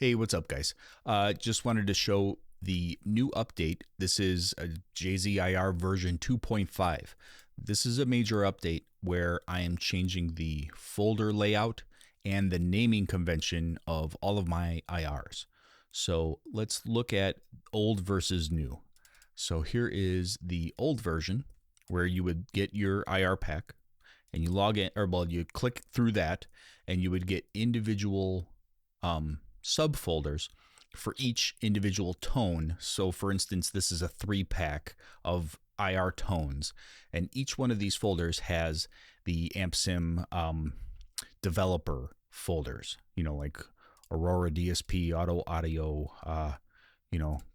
Hey, what's up, guys? Just wanted to show the new update. This is a JZIR version 2.5. This is a major update where I am changing the folder layout and the naming convention of all of my IRs. So let's look at old versus new. So here is the old version where you would get your IR pack and you log in, or well, you click through that and you would get individual subfolders for each individual tone. So for instance, this is a 3-pack of IR tones, and each one of these folders has the AmpSim developer folders, like Aurora DSP, Auto Audio,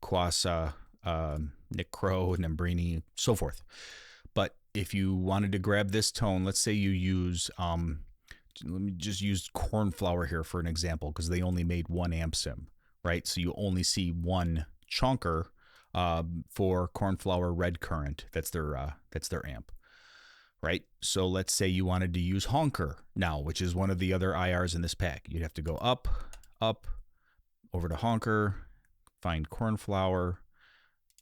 Quasa, Nick Crow, Nambrini, so forth. But if you wanted to grab this tone, let's say you use let me just use cornflower here for an example, because they only made one AmpSim, right? So you only see one chonker for cornflower red current. That's their amp, right? So let's say you wanted to use honker now, which is one of the other IRs in this pack. You'd have to go up, over to honker, find cornflower.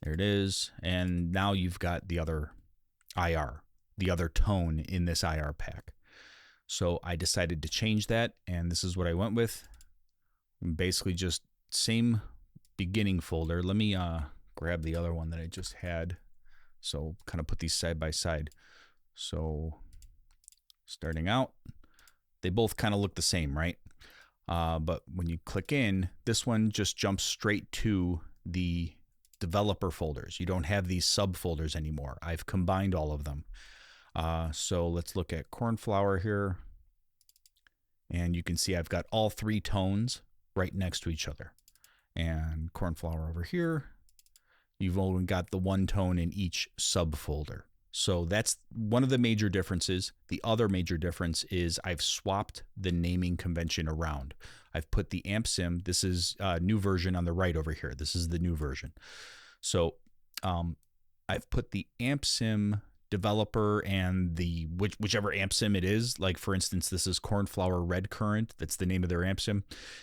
There it is. And now you've got the other IR, the other tone in this IR pack. So I decided to change that, and this is what I went with. Basically just same beginning folder. Let me grab the other one that I just had. So kind of put these side by side. So starting out, they both kind of look the same, right? But when you click in, this one just jumps straight to the developer folders. You don't have these subfolders anymore. I've combined all of them. So let's look at cornflower here. And you can see I've got all 3 tones right next to each other. And cornflower over here, you've only got the one tone in each subfolder. So that's one of the major differences. The other major difference is I've swapped the naming convention around. I've put the AmpSim, this is a new version on the right over here. This is the new version. So I've put the AmpSim developer and the whichever AmpSim it is. Like for instance, this is cornflower red current. That's the name of their AmpSim.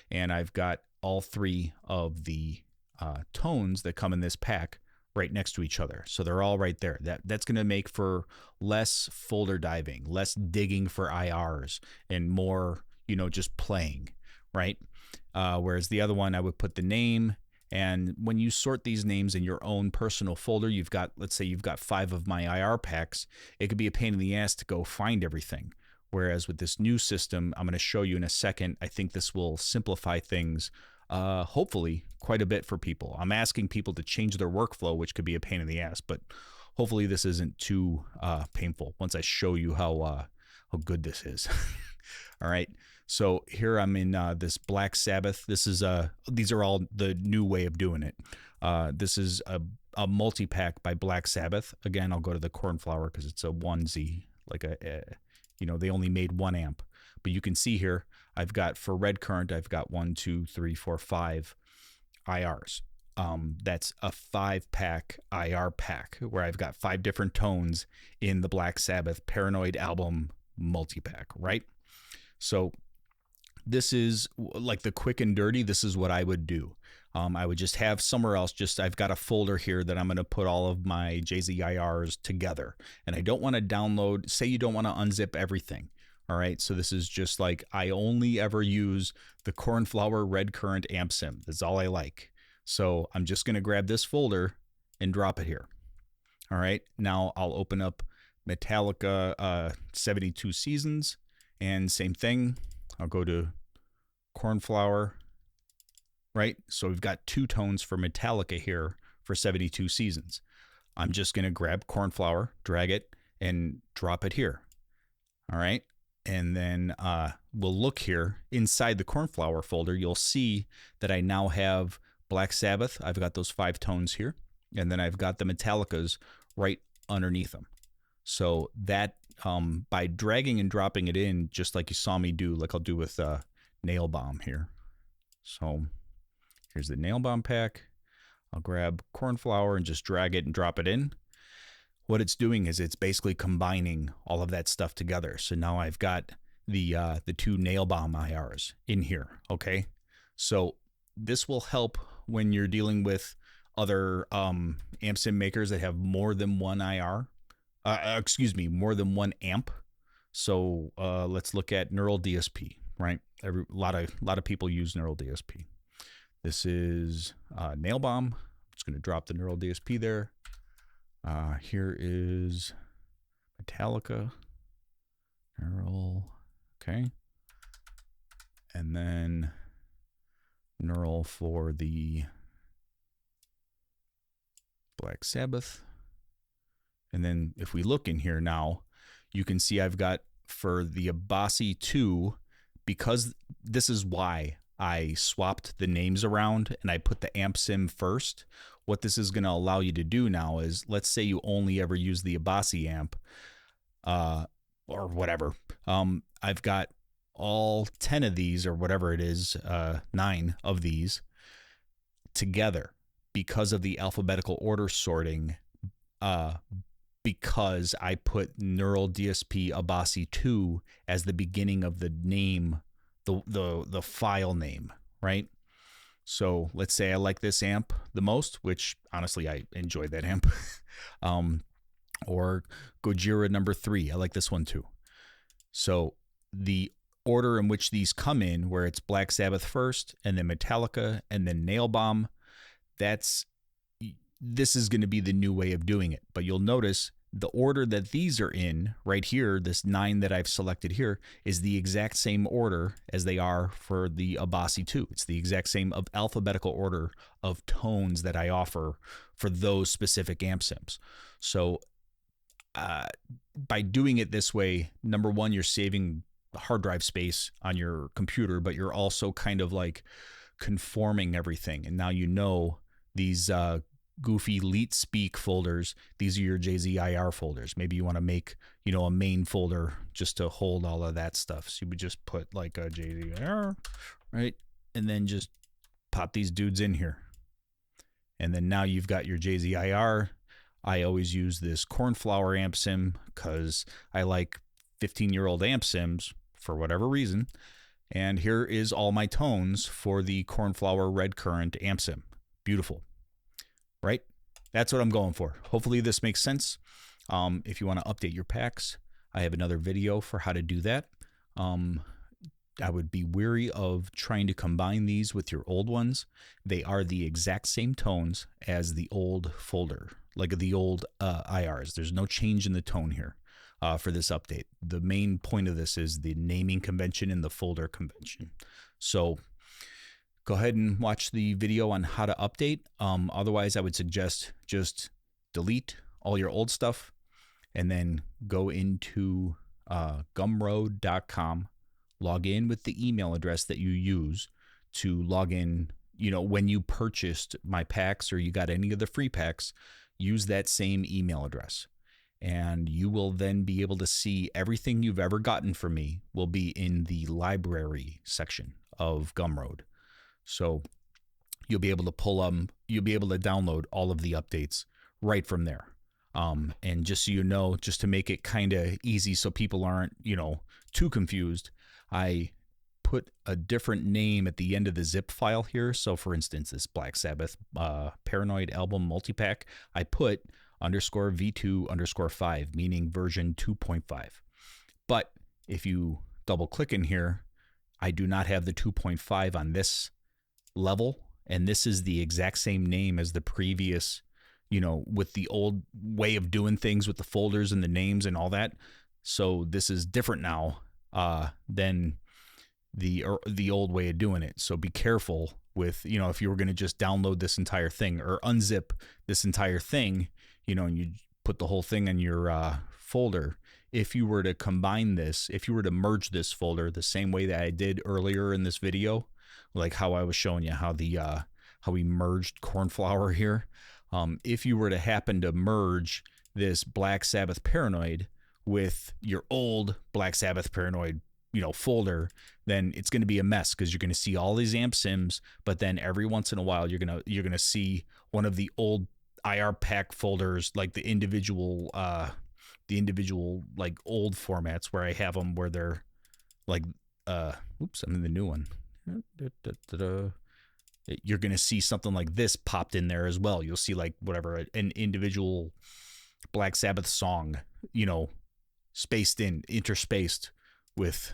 And I've got all 3 of the tones that come in this pack right next to each other. So they're all right there. That's going to make for less folder diving, less digging for IRs, and more, just playing, right? Whereas the other one, I would put the name. And when you sort these names in your own personal folder, let's say you've got 5 of my IR packs, it could be a pain in the ass to go find everything. Whereas with this new system, I'm going to show you in a second, I think this will simplify things, hopefully quite a bit for people. I'm asking people to change their workflow, which could be a pain in the ass, but hopefully this isn't too painful once I show you how good this is. All right. So here I'm in this Black Sabbath. These are all the new way of doing it. This is a multi-pack by Black Sabbath. Again, I'll go to the cornflower because it's a onesie, like they only made one amp. But you can see here, I've got for red current, I've got 1, 2, 3, 4, 5 IRs. That's a 5-pack IR pack where I've got 5 different tones in the Black Sabbath Paranoid album multi-pack, right? So this is like the quick and dirty. This is what I would do. I would just have somewhere else, I've got a folder here that I'm going to put all of my JZIRs together. And I don't want to download, say you don't want to unzip everything. All right. So this is just like, I only ever use the cornflower red current AmpSim. That's all I like. So I'm just going to grab this folder and drop it here. All right. Now I'll open up Metallica 72 Seasons, and same thing. I'll go to cornflower, right? So we've got 2 tones for Metallica here for 72 Seasons. I'm just going to grab cornflower, drag it, and drop it here. All right. And then we'll look here inside the cornflower folder. You'll see that I now have Black Sabbath. I've got those 5 tones here. And then I've got the Metallicas right underneath them. So that by dragging and dropping it in, just like you saw me do, like I'll do with Nail Bomb here. So here's the Nail Bomb pack. I'll grab cornflower and just drag it and drop it in. What it's doing is it's basically combining all of that stuff together. So now I've got the 2 Nail Bomb IRs in here. Okay. So this will help when you're dealing with other amp sim makers that have more than one IR. Excuse me, more than one amp. So let's look at Neural DSP, right? A lot of people use Neural DSP. This is Nail Bomb. I'm just going to drop the Neural DSP there. Here is Metallica, Neural, okay. And then Neural for the Black Sabbath. And then if we look in here now, you can see I've got for the Abasi 2, because this is why I swapped the names around and I put the amp sim first. What this is going to allow you to do now is, let's say you only ever use the Abasi amp or whatever. I've got all 10 of these or whatever it is, 9 of these together because of the alphabetical order sorting, because I put Neural DSP Abasi 2 as the beginning of the name, the file name, right? So let's say I like this amp the most, which honestly I enjoy that amp. Or Gojira number 3, I like this one too. So the order in which these come in, where it's Black Sabbath first, and then Metallica, and then Nail Bomb, this is going to be the new way of doing it. But you'll notice the order that these are in right here, this 9 that I've selected here, is the exact same order as they are for the Abasi 2. It's the exact same of alphabetical order of tones that I offer for those specific amp sims. So by doing it this way, number one, you're saving hard drive space on your computer, but you're also kind of like conforming everything. And now you know these goofy Leet Speak folders, these are your JZIR folders. Maybe you want to make, you know, a main folder just to hold all of that stuff. So you would just put like a JZIR, right? And then just pop these dudes in here. And then now you've got your JZIR. I always use this Cornflower amp sim because I like 15-year-old amp sims for whatever reason. And here is all my tones for the Cornflower Red Current amp sim. Beautiful, right? That's what I'm going for. Hopefully this makes sense. If you want to update your packs, I have another video for how to do that. I would be wary of trying to combine these with your old ones. They are the exact same tones as the old folder, like the old IRs. There's no change in the tone here for this update. The main point of this is the naming convention and the folder convention. So go ahead and watch the video on how to update. Otherwise, I would suggest just delete all your old stuff and then go into gumroad.com. Log in with the email address that you use to log in, you know, when you purchased my packs or you got any of the free packs, use that same email address. And you will then be able to see everything you've ever gotten from me will be in the library section of Gumroad. So you'll be able to pull them, you'll be able to download all of the updates right from there. And just so you know, just to make it kind of easy so people aren't, you know, too confused, I put a different name at the end of the zip file here. So for instance, this Black Sabbath Paranoid album multipack, I put _v2.5, meaning version 2.5. But if you double click in here, I do not have the 2.5 on this level. And this is the exact same name as the previous, you know, with the old way of doing things with the folders and the names and all that. So this is different now than the old way of doing it. So be careful with, you know, if you were going to just download this entire thing or unzip this entire thing, you know, and you put the whole thing in your folder. If you were to combine this, if you were to merge this folder the same way that I did earlier in this video, like how I was showing you how how we merged Cornflower here. If you were to happen to merge this Black Sabbath Paranoid with your old Black Sabbath Paranoid, you know, folder, then it's going to be a mess because you're going to see all these amp sims, but then every once in a while you're going to see one of the old IR pack folders, like the individual like old formats where I have them where they're like oops, I'm in the new one. you're going to see something like this popped in there as well. You'll see like whatever, an individual Black Sabbath song, you know, interspaced with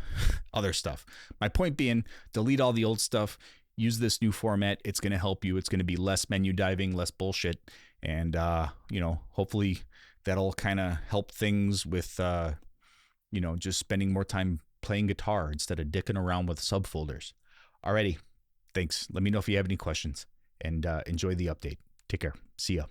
other stuff. My point being, delete all the old stuff, use this new format. It's going to help you. It's going to be less menu diving, less bullshit. And, you know, hopefully that'll kind of help things with, you know, just spending more time playing guitar instead of dicking around with subfolders. Alrighty. Thanks. Let me know if you have any questions, and enjoy the update. Take care. See ya.